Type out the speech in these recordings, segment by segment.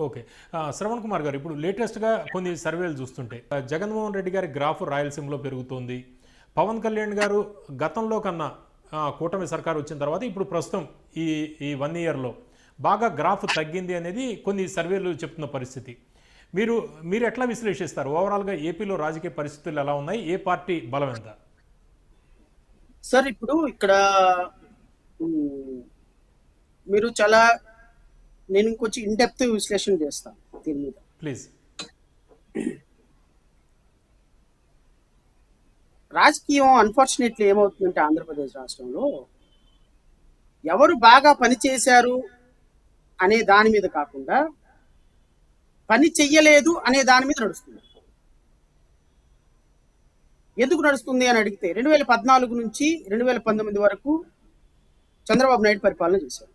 Okay. Shravan Kumar గారు, ఇప్పుడు లేటెస్ట్‌గా కొన్ని సర్వేలు చూస్తుంటే జగన్మోహన్ రెడ్డి గారి గ్రాఫ్ రాయలసీమలో పెరుగుతోంది. పవన్ కళ్యాణ్ గారు గతంలో కన్నా కూటమి సర్కార్ వచ్చిన తర్వాత ఇప్పుడు ప్రస్తుతం ఈ ఈ 1 ఇయర్‌లో బాగా గ్రాఫ్ తగ్గింది అనేది కొన్ని సర్వేలు చెప్తున్న పరిస్థితి. మీరు మీరు ఎట్లా విశ్లేషిస్తారు? ఓవరాల్‌గా ఏపీలో రాజకీయ పరిస్థితులు ఎలా ఉన్నాయి? ఏ పార్టీ బలం ఎంత? సార్ ఇప్పుడు ఇక్కడ మ్, మీరు చాలా నేను ఇంకొంచెం ఇన్డెప్త్ విశ్లేషణ చేస్తాను దీని మీద. ప్లీజ్. రాజకీయం అన్ఫార్చునేట్లీ ఏమవుతుందంటే ఆంధ్రప్రదేశ్ రాష్ట్రంలో ఎవరు బాగా పని చేశారు అనే దాని మీద కాకుండా పని చెయ్యలేదు అనే దాని మీద నడుస్తుంది. ఎందుకు నడుస్తుంది అని అడిగితే 2014 నుంచి 2019 వరకు చంద్రబాబు నాయుడు పరిపాలన చేశారు.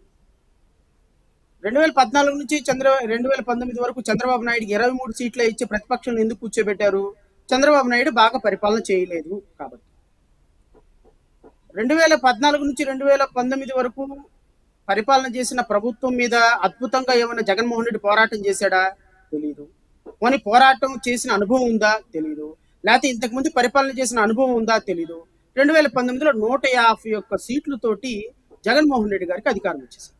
2014 నుంచి 2019 వరకు చంద్రబాబు నాయుడు 23 సీట్లే ఇచ్చి ప్రతిపక్షంలో ఎందుకు కూర్చోబెట్టారు? చంద్రబాబు నాయుడు బాగా పరిపాలన చేయలేదు కాబట్టి. 2014 నుంచి 2019 వరకు పరిపాలన చేసిన ప్రభుత్వం మీద అద్భుతంగా ఏమైనా జగన్మోహన్ రెడ్డి పోరాటం చేశాడా? తెలీదు. పోనీ పోరాటం చేసిన అనుభవం ఉందా? తెలీదు. లేకపోతే ఇంతకుముందు పరిపాలన చేసిన అనుభవం ఉందా? తెలీదు. 2019లో 150 సీట్లతోటి జగన్మోహన్ రెడ్డి గారికి అధికారం వచ్చేసింది.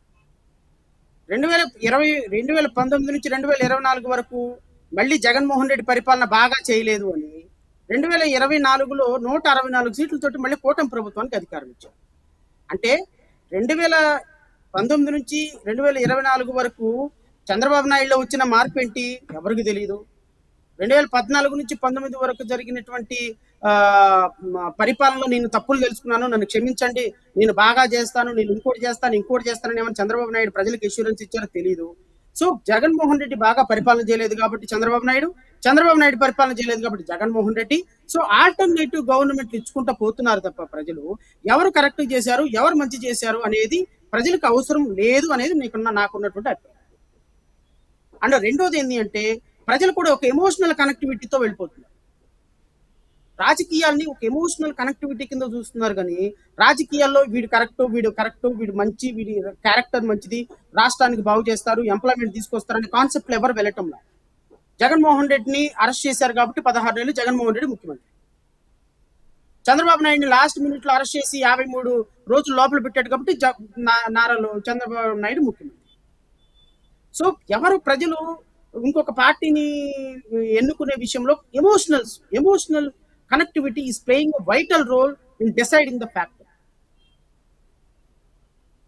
2019 నుంచి 2024 వరకు మళ్ళీ జగన్మోహన్ రెడ్డి పరిపాలన బాగా చేయలేదు అని 2024లో 164 సీట్లతోటి మళ్ళీ కూటమి ప్రభుత్వానికి అధికారం ఇచ్చారు. అంటే 2019 నుంచి 2024 వరకు చంద్రబాబు నాయుడులో వచ్చిన మార్పు ఏంటి? ఎవరికి తెలియదు. 2014 నుంచి 19 వరకు జరిగినటువంటి పరిపాలనలో నేను తప్పులు తెలుసుకున్నాను, నన్ను క్షమించండి, నేను బాగా చేస్తాను, నేను ఇంకోటి చేస్తానని ఏమైనా చంద్రబాబు నాయుడు ప్రజలకు ఇన్సూరెన్స్ ఇచ్చారో తెలియదు. సో జగన్మోహన్ రెడ్డి బాగా పరిపాలన చేయలేదు కాబట్టి చంద్రబాబు నాయుడు పరిపాలన చేయలేదు కాబట్టి Jaganmohan Reddy. So alternative government ఇచ్చుకుంటా పోతున్నారు తప్ప ప్రజలు ఎవరు కరెక్ట్ చేశారు, ఎవరు మంచి చేశారు అనేది ప్రజలకు అవసరం లేదు అనేది నాకున్నటువంటి అభిప్రాయం. అండ్ రెండోది ఏంటి అంటే ప్రజలు కూడా ఒక ఎమోషనల్ కనెక్టివిటీతో వెళ్ళిపోతున్నారు. రాజకీయాల్ని ఒక ఎమోషనల్ కనెక్టివిటీ కింద చూస్తున్నారు కానీ రాజకీయాల్లో వీడు కరెక్ట్, వీడు మంచి, వీడి క్యారెక్టర్ మంచిది, రాష్ట్రానికి బాగు చేస్తారు, ఎంప్లాయ్మెంట్ తీసుకొస్తారనే కాన్సెప్ట్ ఎవరు వెళ్ళటంలా. జగన్మోహన్ రెడ్డిని అరెస్ట్ చేశారు కాబట్టి 16 నెలలు జగన్మోహన్ రెడ్డి ముఖ్యమంత్రి. చంద్రబాబు నాయుడిని లాస్ట్ మినిట్ లో అరెస్ట్ చేసి 53 రోజులు లోపల పెట్టాడు కాబట్టి నారాలో చంద్రబాబు నాయుడు ముఖ్యమంత్రి. సో ఎవరు ప్రజలు ఇంకొక పార్టీని ఎన్నుకునే విషయంలో emotional connectivity is playing vital role in deciding the factor.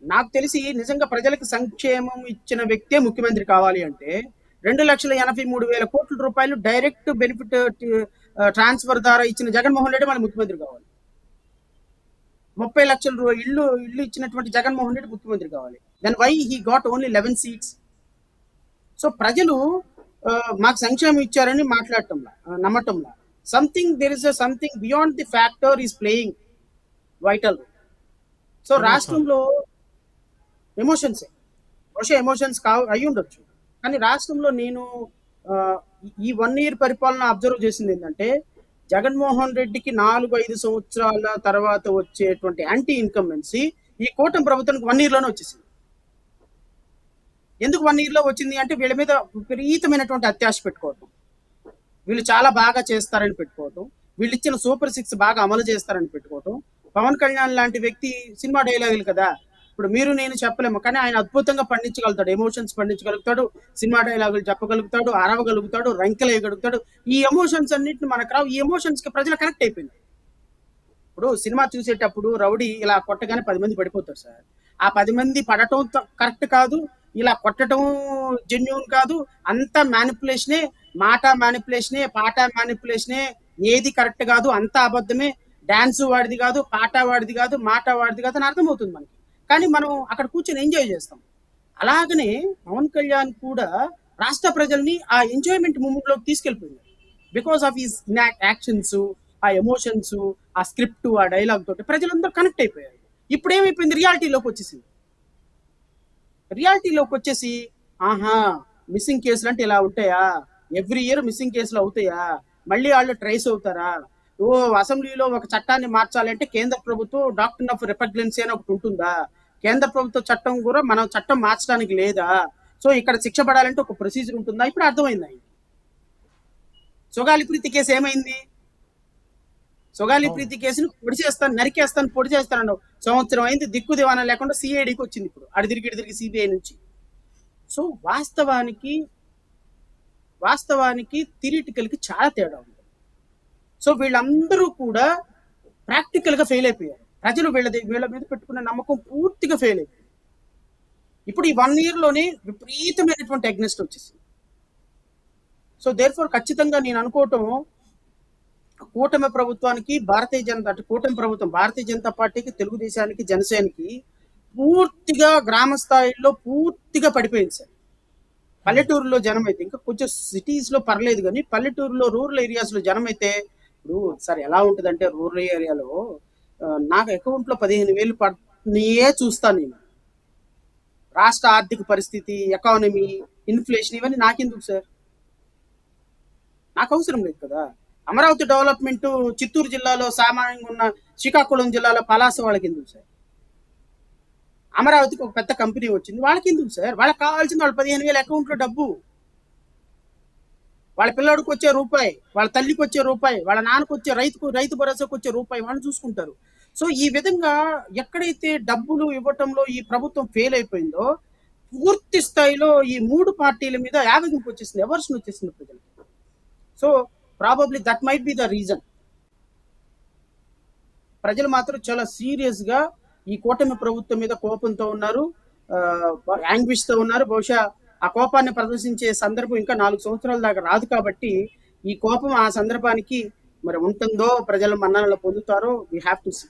నాకు తెలిసి నిజంగా ప్రజలకు సంక్షేమం ఇచ్చిన వ్యక్తే ముఖ్యమంత్రి కావాలి అంటే 2,83,000 కోట్ల రూపాయలు డైరెక్ట్ బెనిఫిట్ ట్రాన్స్ఫర్ ద్వారా ఇచ్చిన జగన్మోహన్ రెడ్డి మన ముఖ్యమంత్రి కావాలి. 30 లక్షల ఇల్లు ఇచ్చినటువంటి జగన్మోహన్ రెడ్డి ముఖ్యమంత్రి కావాలి. Then why he got only 11 seats? So ప్రజలు మాకు సంక్షేమం ఇచ్చారని మాట్లాడటంలా, నమ్మటంలా. there is something beyond the factor is playing vital. So రాష్ట్రంలో ఎమోషన్స్ అయి ఉండొచ్చు, కానీ రాష్ట్రంలో నేను ఈ 1 ఇయర్ పరిపాలన అబ్జర్వ్ చేసింది ఏంటంటే జగన్మోహన్ రెడ్డికి 4-5 సంవత్సరాల తర్వాత వచ్చేటువంటి యాంటీ ఇన్కంబెన్సీ ఈ కూటమి ప్రభుత్వానికి 1 ఇయర్లోనే వచ్చేసింది. ఎందుకు 1 ఇయర్లో వచ్చింది అంటే వీళ్ళ మీద విపరీతమైనటువంటి అత్యాశ పెట్టుకోవటం, వీళ్ళు చాలా బాగా చేస్తారని పెట్టుకోవటం, వీళ్ళు ఇచ్చిన సూపర్ 6 బాగా అమలు చేస్తారని పెట్టుకోవటం. పవన్ కళ్యాణ్ లాంటి వ్యక్తి సినిమా డైలాగులు కదా, ఇప్పుడు మీరు నేను చెప్పలేము, కానీ ఆయన అద్భుతంగా పండించగలుగుతాడు, ఎమోషన్స్ పండించగలుగుతాడు, సినిమా డైలాగులు చెప్పగలుగుతాడు, అరవగలుగుతాడు, రంకెలేయగలుగుతాడు. ఈ ఎమోషన్స్ అన్నింటిని మనకు రావు. ఈ ఎమోషన్స్ కి ప్రజలు కనెక్ట్ అయిపోయింది. ఇప్పుడు సినిమా చూసేటప్పుడు రౌడీ ఇలా కొట్టగానే 10 మంది పడిపోతారు సార్. ఆ 10 మంది పడటం కరెక్ట్ కాదు, ఇలా కొట్టడం జెన్యూన్ కాదు, అంతా మ్యానిపులేషనే, మాట మ్యానిపులేషనే, పాట మ్యానిపులేషనే, ఏది కరెక్ట్ కాదు, అంతా అబద్ధమే, డాన్స్ వాడిది కాదు, పాట వాడిది కాదు, మాట వాడిది కాదు అని అర్థమవుతుంది మనకి. కానీ మనం అక్కడ కూర్చొని ఎంజాయ్ చేస్తాం. అలాగనే పవన్ కళ్యాణ్ కూడా రాష్ట్ర ప్రజల్ని ఆ ఎంజాయ్మెంట్ మూమెంట్ లోకి తీసుకెళ్ళిపోయింది. బికాస్ ఆఫ్ హిస్ యాక్షన్స్, ఆ ఎమోషన్స్, ఆ స్క్రిప్ట్, ఆ డైలాగ్ తోటి ప్రజలందరూ కనెక్ట్ అయిపోయారు. ఇప్పుడు ఏమైపోయింది? రియాలిటీలోకి వచ్చేసి ఆహా, మిస్సింగ్ కేసులు అంటే ఇలా ఉంటాయా, ఎవ్రీ ఇయర్ మిస్సింగ్ కేసులు అవుతాయా, మళ్ళీ వాళ్ళు ట్రేస్ అవుతారా, అసెంబ్లీలో ఒక చట్టాన్ని మార్చాలంటే కేంద్ర ప్రభుత్వం డాక్ట్రిన్ ఆఫ్ రిపగ్నెన్సీ అని ఒకటి ఉంటుందా, కేంద్ర ప్రభుత్వ చట్టం కూడా మనం చట్టం మార్చడానికి లేదా, సో ఇక్కడ శిక్ష పడాలంటే ఒక ప్రొసీజర్ ఉంటుందా? ఇప్పుడు అర్థమైంది ఆయనకి. సొగాలి ప్రీతి కేసు ఏమైంది? సొగాలి అవును. ప్రీతి కేసును పొడి నరికేస్తాను పొడి చేస్తాను సంవత్సరం అయింది, దిక్కు దివానా లేకుండా సిఐడికి వచ్చింది, ఇప్పుడు అడి తిరిగి సిబిఐ నుంచి. సో వాస్తవానికి థియరిటికల్ కి చాలా తేడా ఉంది. సో వీళ్ళందరూ కూడా ప్రాక్టికల్ గా ఫెయిల్ అయిపోయారు. ప్రజలు వీళ్ళ మీద పెట్టుకున్న నమ్మకం పూర్తిగా ఫెయిల్ అయిపోయింది. ఇప్పుడు ఈ 1 year లోనే విపరీతమైనటువంటి అగ్నెస్ట్ వచ్చేసింది. సో దేర్ ఫోర్ ఖచ్చితంగా నేను అనుకోవటం, కూటమి ప్రభుత్వానికి కూటమి ప్రభుత్వం భారతీయ జనతా పార్టీకి, తెలుగుదేశానికి, జనసేనకి పూర్తిగా గ్రామ స్థాయిలో పూర్తిగా పడిపోయింది సార్. పల్లెటూరులో జనం అయితే, ఇంకా కొంచెం సిటీస్ లో పర్లేదు కానీ పల్లెటూరులో రూరల్ ఏరియాస్ లో జనం అయితే, ఇప్పుడు సార్ ఎలా ఉంటుందంటే రూరల్ ఏరియాలో నాకు అకౌంట్ లో 15,000 పడినాయే చూస్తాను నేను. రాష్ట్ర ఆర్థిక పరిస్థితి, ఎకానమీ, ఇన్ఫ్లేషన్ ఇవన్నీ నాకెందుకు సార్? నాకు అవసరం లేదు కదా. అమరావతి డెవలప్మెంట్ చిత్తూరు జిల్లాలో సామాన్యంగా ఉన్న శ్రీకాకుళం జిల్లాలో పలాస వాళ్ళకి ఎందుకు సార్? అమరావతికి ఒక పెద్ద కంపెనీ వచ్చింది, వాళ్ళకి ఎందుకు సార్? వాళ్ళకి కావాల్సింది వాళ్ళ 15,000 అకౌంట్లో డబ్బు, వాళ్ళ పిల్లోడికి వచ్చే రూపాయి, వాళ్ళ తల్లికి వచ్చే రూపాయి, వాళ్ళ నాన్నకు వచ్చే రైతు భరోసాకు వచ్చే రూపాయి వాళ్ళు చూసుకుంటారు. సో ఈ విధంగా ఎక్కడైతే డబ్బులు ఇవ్వటంలో ఈ ప్రభుత్వం ఫెయిల్ అయిపోయిందో, పూర్తి స్థాయిలో ఈ 3 పార్టీల మీద యావగింపు వచ్చేసింది, ఎవర్షన్ వచ్చేసింది ప్రజలకి. So probably that might be the reason. ప్రజలు మాత్రం చాలా సీరియస్ గా ఈ కూటమి ప్రభుత్వం మీద కోపంతో ఉన్నారు, యాంగ్విష్ తో ఉన్నారు. బహుశా ఆ కోపాన్ని ప్రదర్శించే సందర్భం ఇంకా 4 సంవత్సరాల దాకా రాదు కాబట్టి, ఈ కోపం ఆ సందర్భానికి మరి ఉంటుందో, ప్రజల మన్ననలు పొందుతారో, వీ హ్యావ్ టు సీ.